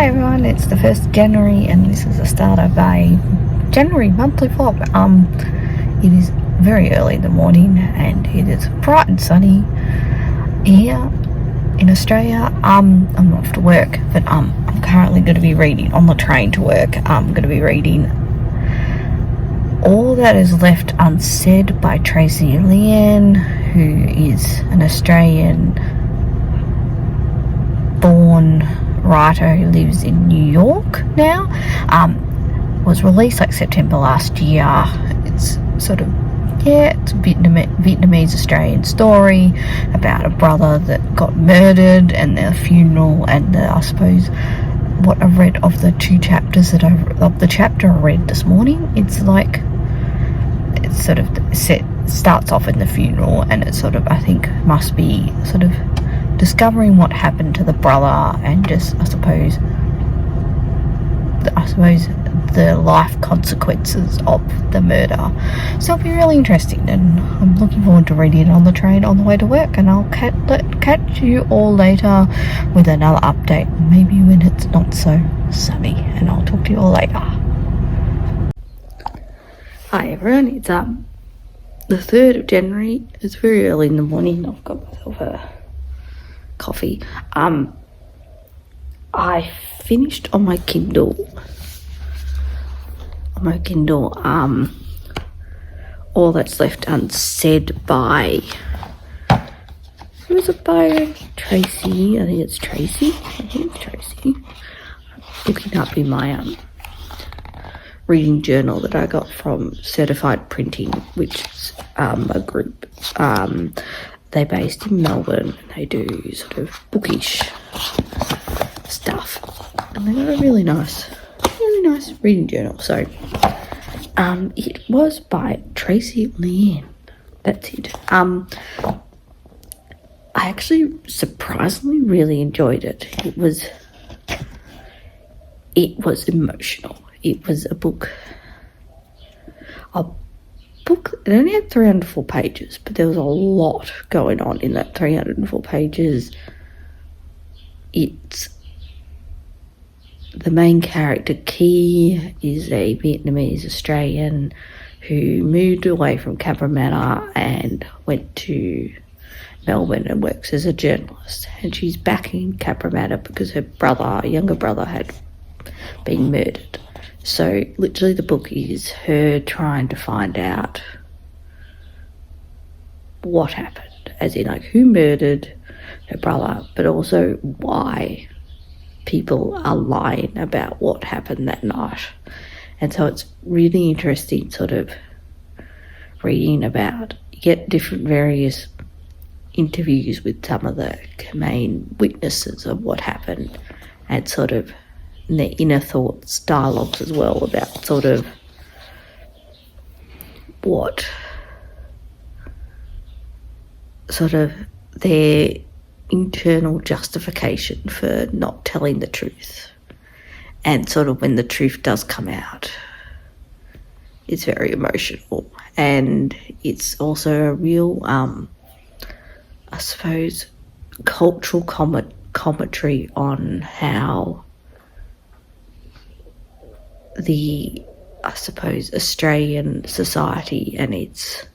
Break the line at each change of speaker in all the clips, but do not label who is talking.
Hi everyone, it's the 1st of January and this is the start of a January monthly vlog. It is very early in the morning and it is bright and sunny here in Australia. I'm off to work, but I'm currently going to be reading on the train to work. I'm going to be reading All That Is Left Unsaid by Tracy Leanne, who is an Australian born writer who lives in New York now. Was released like September last year. It's sort of, it's a Vietnamese Australian story about a brother that got murdered and their funeral, and I suppose what I read of the two chapters of the chapter I read this morning, it's like it's sort of starts off in the funeral, and it sort of, I think, must be sort of discovering what happened to the brother and just I suppose the life consequences of the murder. So it'll be really interesting, and I'm looking forward to reading it on the train on the way to work, and I'll catch you all later with another update, maybe when it's not so sunny, and I'll talk to you all later. Hi everyone, it's the 3rd of January. It's very early in the morning. I've got myself a coffee. I finished on my Kindle All That's Left Unsaid by, who is it by? Tracy. I think it's Tracy. Looking up in my reading journal that I got from Certified Printing, which is a group. They're based in Melbourne and they do sort of bookish stuff, and they got a really nice reading journal. So it was by Tracy Leanne. That's it. I actually surprisingly really enjoyed it. It was emotional. It was a book. It only had 304 pages, but there was a lot going on in that 304 pages. It's the main character, Key, is a Vietnamese Australian who moved away from Cabramatta and went to Melbourne and works as a journalist. And she's back in Cabramatta because her younger brother, had been murdered. So literally the book is her trying to find out what happened, as in like who murdered her brother, but also why people are lying about what happened that night. And so it's really interesting sort of reading about, you get different various interviews with some of the main witnesses of what happened, and sort of their inner thoughts, dialogues as well about sort of what sort of their internal justification for not telling the truth, and sort of when the truth does come out, it's very emotional. And it's also a real I suppose cultural commentary on how the, I suppose, Australian society and its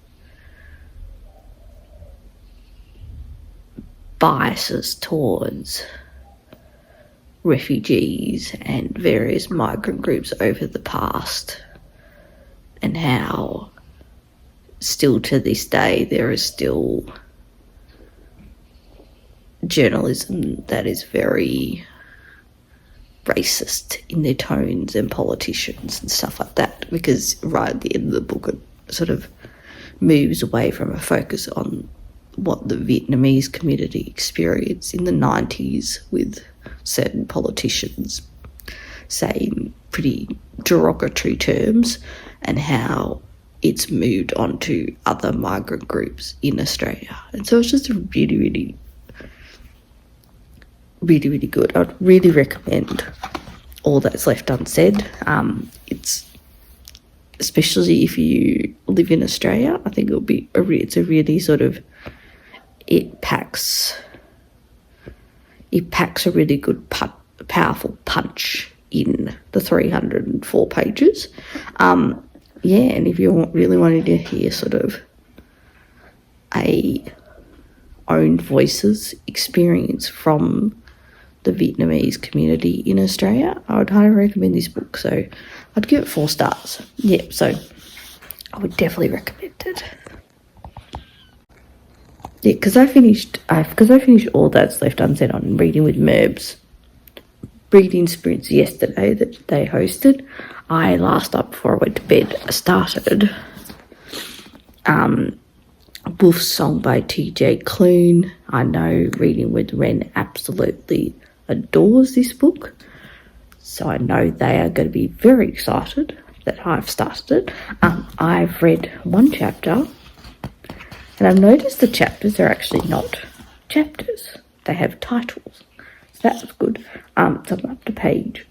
biases towards refugees and various migrant groups over the past, and how still to this day there is still journalism that is very racist in their tones, and politicians and stuff like that, because right at the end of the book it sort of moves away from a focus on what the Vietnamese community experienced in the 90s with certain politicians saying pretty derogatory terms, and how it's moved on to other migrant groups in Australia. And so it's just a really good. I'd really recommend All That's Left Unsaid. It's, especially if you live in Australia, I think it's a really sort of, it packs a really good powerful punch in the 304 pages. Yeah, and if you're really wanting to hear sort of a own voices experience from the Vietnamese community in Australia, I would highly recommend this book. So I'd give it 4 stars. Yeah, so I would definitely recommend it. Yeah, because I finished All That's Left Unsaid on Reading with Merbs reading sprints yesterday that they hosted. I last night before I went to bed started Wolf's Song by TJ Clune. I know Reading with Ren absolutely adores this book, so I know they are going to be very excited that I've started it. I've read 1 chapter, and I've noticed the chapters are actually not chapters. They have titles. So that was good. So I'm up to page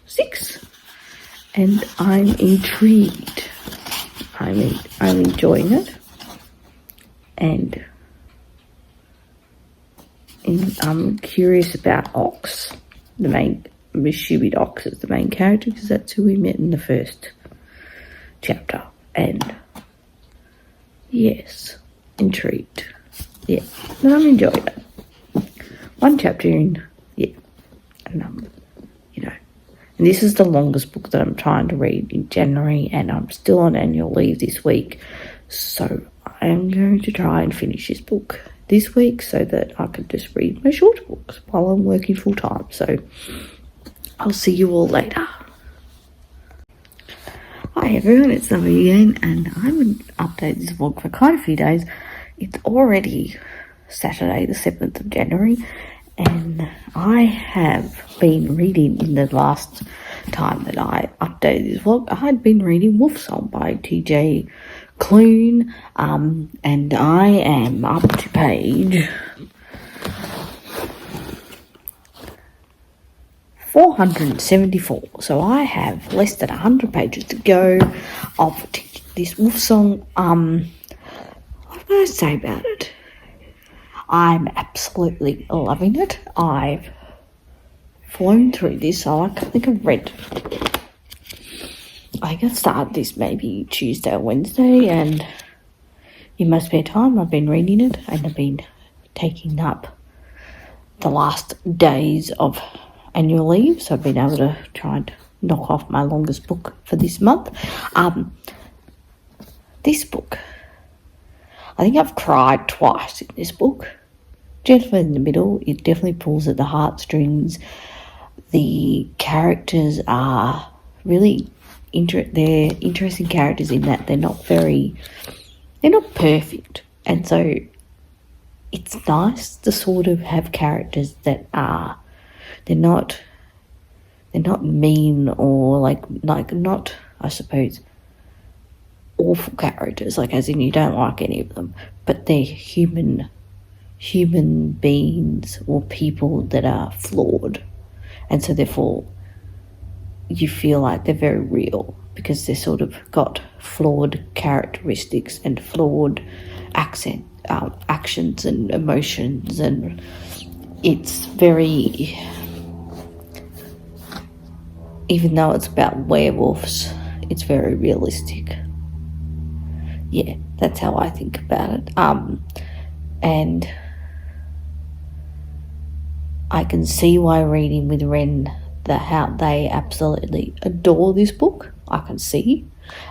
6, and I'm intrigued. I'm enjoying it, and I'm curious about Ox, the main. I'm assuming Ox is the main character because that's who we met in the first chapter. And yes, intrigued. Yeah, and I'm enjoying it. 1 chapter in, yeah, and and this is the longest book that I'm trying to read in January, and I'm still on annual leave this week, so I am going to try and finish this book this week so that I can just read my shorter books while I'm working full time. So I'll see you all later. Hi everyone, it's Zoe again, and I haven't updated this vlog for quite a few days. It's already Saturday the 7th of January, and I have been reading in the last time that I updated this vlog. I had been reading Wolf Song by TJ Clune, and I am up to page 474. So I have less than 100 pages to go of this Wolf Song. What can I say about it? I'm absolutely loving it. I've flown through this. I think I started this maybe Tuesday or Wednesday, and in my spare time I've been reading it, and I've been taking up the last days of annual leave, so I've been able to try and knock off my longest book for this month. This book, I think I've cried twice in this book. Gentleman in the Middle, it definitely pulls at the heartstrings. The characters are really they're interesting characters in that they're not perfect, and so it's nice to sort of have characters that are they're not mean or like not, I suppose, awful characters, like as in you don't like any of them, but they're human beings or people that are flawed, and so therefore you feel like they're very real because they're sort of got flawed characteristics and flawed actions and emotions, and it's very, even though it's about werewolves, it's very realistic. Yeah, that's how I think about it. And I can see why Reading with Ren, how they absolutely adore this book. I can see,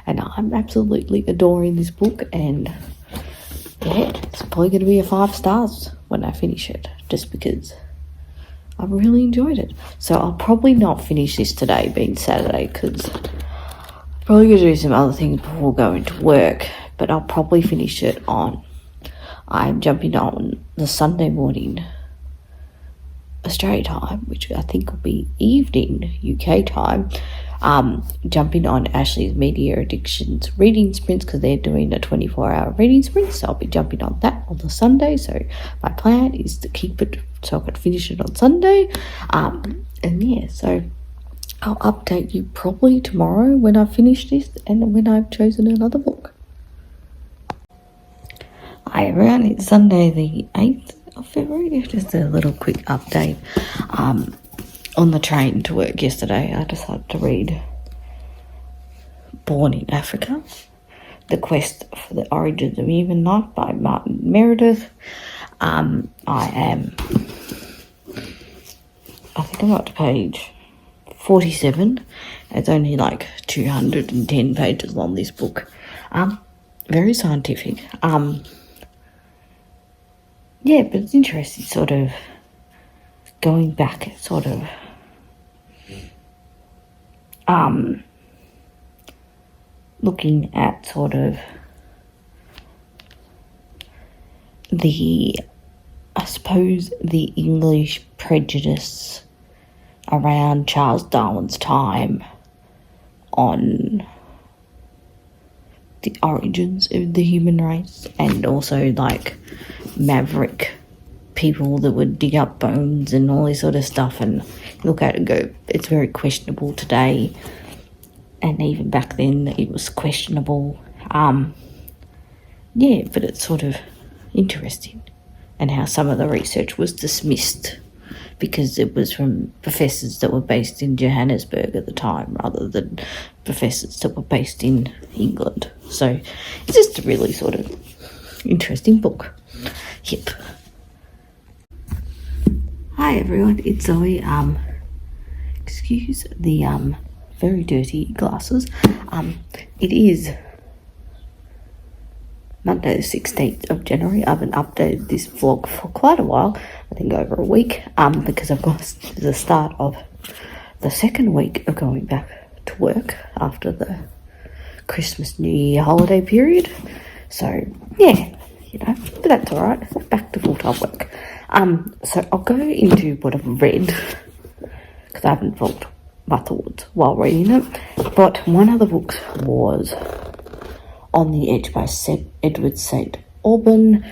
and I'm absolutely adoring this book, and yeah, it's probably going to be a 5 stars when I finish it, just because I really enjoyed it. So I'll probably not finish this today, being Saturday, because I'm probably going to do some other things before going to work, but I'll probably finish it I'm jumping on the Sunday morning Australia time, which I think will be evening UK time, jumping on Ashley's Media Addictions reading sprints, because they're doing a 24-hour reading sprint, so I'll be jumping on that on the Sunday. So my plan is to keep it so I can finish it on Sunday, and yeah, so I'll update you probably tomorrow when I've finished this and when I've chosen another book. Hi everyone, it's Sunday the 8th of February. Just a little quick update. on the train to work yesterday, I decided to read Born in Africa, The Quest for the Origins of Human Life by Martin Meredith. I think I'm up to page 47. It's only like 210 pages long, this book. Very scientific. Yeah, but it's interesting, sort of going back, sort of looking at sort of the English prejudice around Charles Darwin's time on the origins of the human race, and also like maverick people that would dig up bones and all this sort of stuff, and look at it and go, it's very questionable today, and even back then it was questionable. Yeah, but it's sort of interesting, and how some of the research was dismissed because it was from professors that were based in Johannesburg at the time rather than professors that were based in England. So it's just a really sort of interesting book. Yep. Hi everyone, it's Zoe. Excuse the very dirty glasses. It is Monday the 16th of January. I haven't updated this vlog for quite a while, I think over a week, because I've got the start of the second week of going back to work after the Christmas New Year holiday period. So yeah, but that's alright, back to full-time work. So I'll go into what I've read, because I haven't thought my thoughts while reading it, but one of the books was On the Edge by Edward St. Auburn.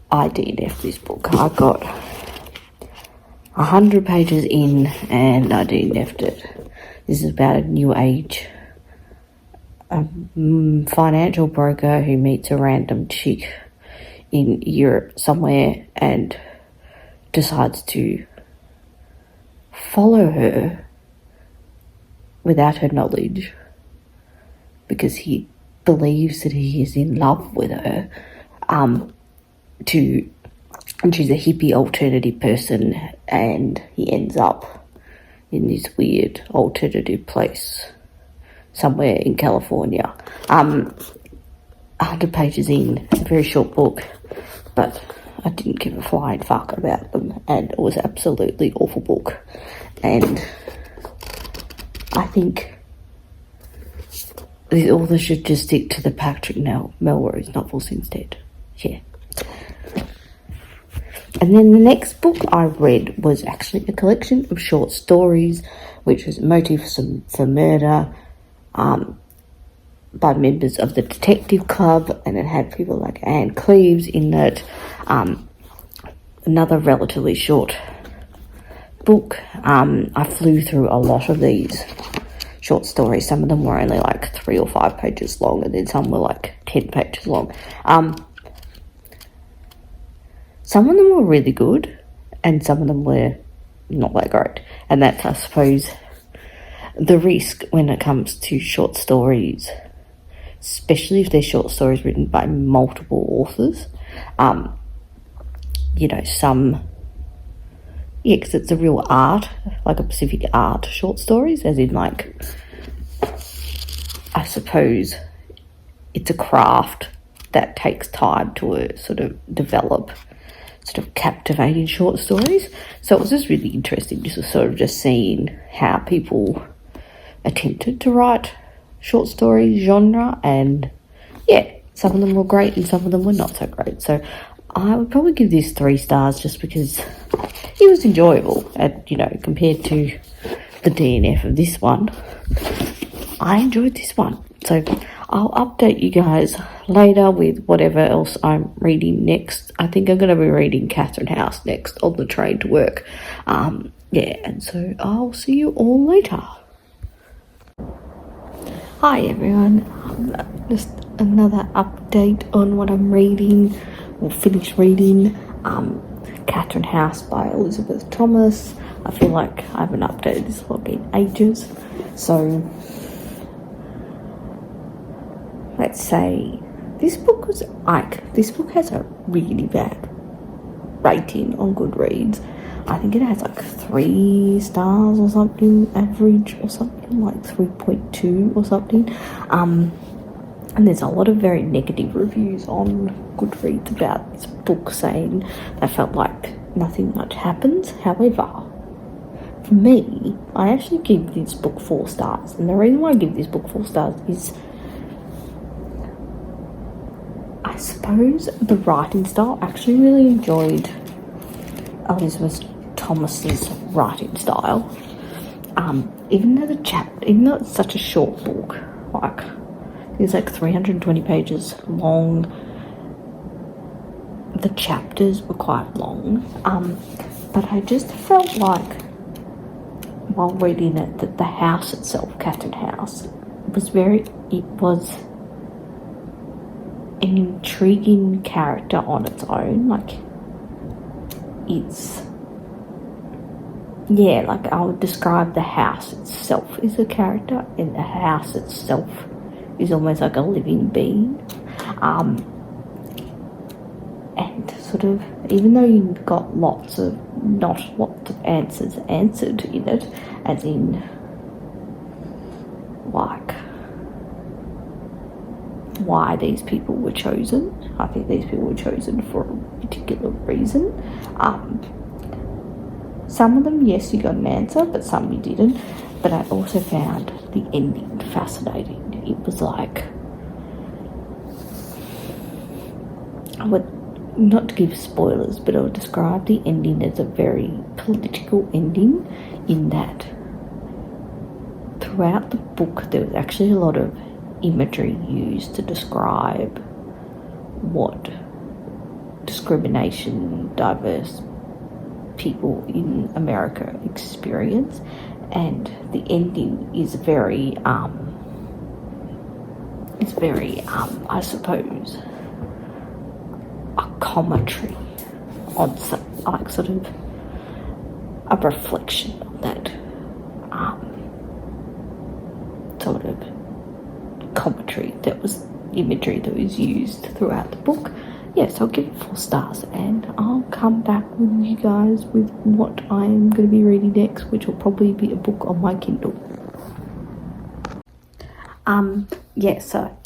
I DNF'd this book. I got 100 pages in and I DNF'd it. This is about a new age financial broker who meets a random chick in Europe somewhere and decides to follow her without her knowledge, because he believes that he is in love with her, and she's a hippie alternative person, and he ends up in this weird alternative place somewhere in California. 100 pages in, a very short book, but I didn't give a flying fuck about them, and it was an absolutely awful book, and I think the author should just stick to the Patrick Melrose novels instead. Yeah. And then the next book I read was actually a collection of short stories, which was Motives for Murder, by members of the Detective Club, and it had people like Anne Cleves in it. Another relatively short book. I flew through a lot of these short stories. Some of them were only like 3 or 5 pages long, and then some were like 10 pages long. Some of them were really good, and some of them were not that great. And that's, I suppose, the risk when it comes to short stories, especially if they're short stories written by multiple authors. Because it's a real art, like a specific art short stories, as in like, I suppose it's a craft that takes time to sort of develop sort of captivating short stories. So it was just really interesting just seeing how people attempted to write short story genre, and yeah, some of them were great and some of them were not so great. So I would probably give this 3 stars just because it was enjoyable, and compared to the DNF of this one, I enjoyed this one. So I'll update you guys later with whatever else I'm reading next. I think I'm going to be reading Catherine House next on the train to work. And so I'll see you all later. Hi everyone, just another update on what I'm reading, or finished reading. Catherine House by Elizabeth Thomas. I feel like I haven't updated this blog in ages. So let's say this book has a really bad rating on Goodreads. I think it has like 3 stars or something, average or something, like 3.2 or something. And there's a lot of very negative reviews on Goodreads about this book, saying they felt like nothing much happens. However, for me, I actually give this book 4 stars. And the reason why I give this book 4 stars is, I suppose, the writing style. I actually really enjoyed Elizabeth Thomas's writing style. Even though it's such a short book, like it's like 320 pages long, the chapters were quite long. But I just felt like while reading it that the house itself, Catherine House, was an intriguing character on its own. Like, I would describe the house itself as a character, and the house itself is almost like a living being. And sort of, even though you got not lots of answers answered in it, as in, like, why these people were chosen. I think these people were chosen for a particular reason. Some of them, yes, you got an answer, but some you didn't. But I also found the ending fascinating. It was like, I would, not to give spoilers, but I would describe the ending as a very political ending, in that throughout the book there was actually a lot of imagery used to describe what discrimination diverse people in America experience, and the ending is very I suppose a commentary on some, like, sort of a reflection on that sort of commentary that was imagery that was used throughout the book. Yes, I'll give it 4 stars, and I'll come back with you guys with what I'm going to be reading next, which will probably be a book on my Kindle. So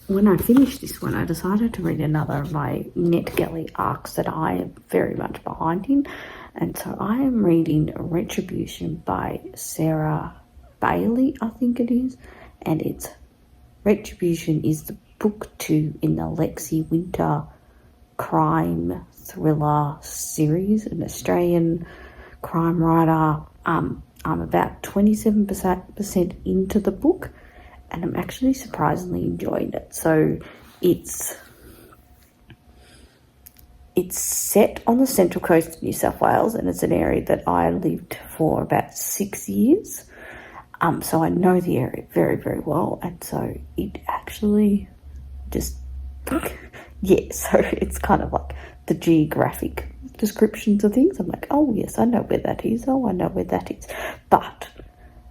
when I finished this one, I decided to read another of my NetGalley arcs that I am very much behind in, and so I am reading Retribution by Sarah Bailey, I think it is, and it's Retribution is the book 2 in the Lexi Winter crime thriller series, an Australian crime writer. I'm about 27% into the book, and I'm actually surprisingly enjoying it. So it's set on the central coast of New South Wales, and it's an area that I lived for about 6 years. So I know the area very, very well, and so it actually just, so it's kind of like the geographic descriptions of things. I'm like, oh yes, I know where that is. Oh, I know where that is. But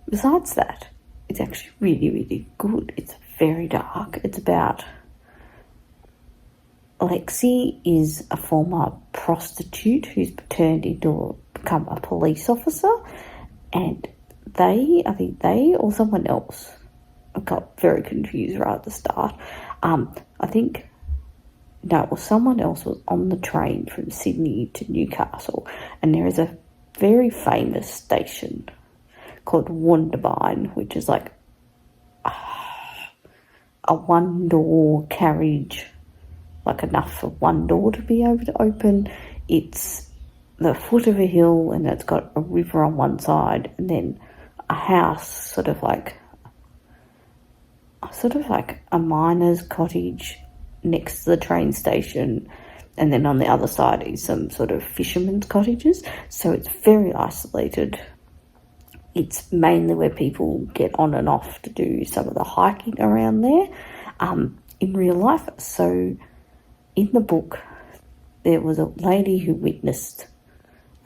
besides that, it's actually really, really good. It's very dark. It's about Lexi is a former prostitute who's turned into become a police officer, and I think they or someone else, I got very confused right at the start. Someone else was on the train from Sydney to Newcastle, and there is a very famous station called Wonderbine, which is like a one-door carriage, like enough for one door to be able to open. It's the foot of a hill, and it's got a river on one side, and then a house, sort of like a miner's cottage next to the train station, and then on the other side is some sort of fishermen's cottages. So it's very isolated. It's mainly where people get on and off to do some of the hiking around there in real life. So in the book, there was a lady who witnessed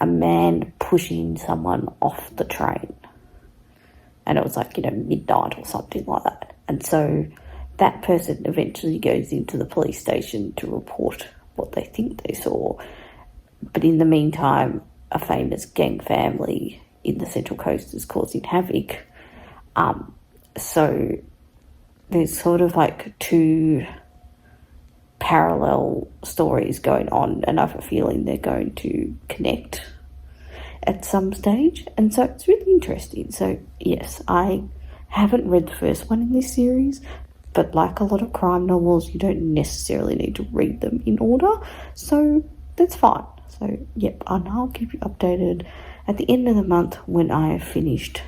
a man pushing someone off the train. And it was like, midnight or something like that. And so that person eventually goes into the police station to report what they think they saw. But in the meantime, a famous gang family in the Central Coast is causing havoc. So there's sort of like two parallel stories going on, and I have a feeling they're going to connect at some stage, and so it's really interesting. So yes, I haven't read the first one in this series, but like a lot of crime novels, you don't necessarily need to read them in order, so that's fine. So yep, and I'll keep you updated at the end of the month when I have finished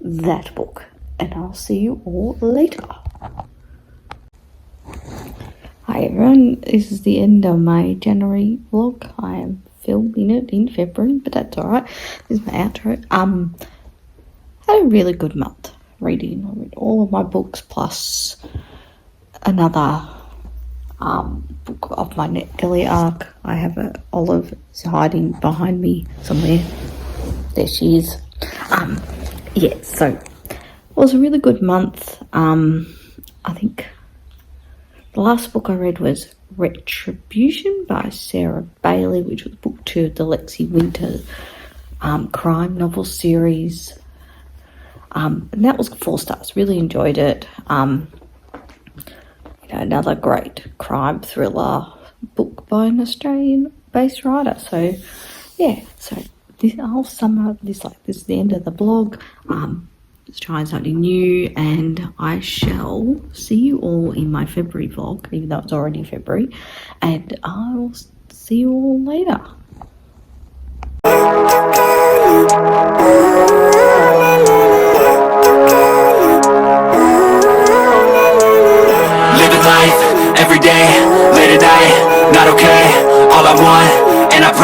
that book, and I'll see you all later. Hi everyone, this is the end of my January vlog. I am filming it in February, but that's alright. This is my outro. Had a really good month reading. I read all of my books plus another book of my NetGalley arc. I have Olive hiding behind me somewhere. There she is. Yeah, so it was a really good month. I think the last book I read was Retribution by Sarah Bailey, which was book 2 of the Lexi Winter crime novel series. And that was 4 stars. Really enjoyed it. Another great crime thriller book by an Australian-based writer. So, yeah. So I'll sum up this like this is the end of the blog. Let's try something new, and I shall see you all in my February vlog, even though it's already February, and I'll see you all later.
Living life, every day, late at night, not okay, all I want, and I pray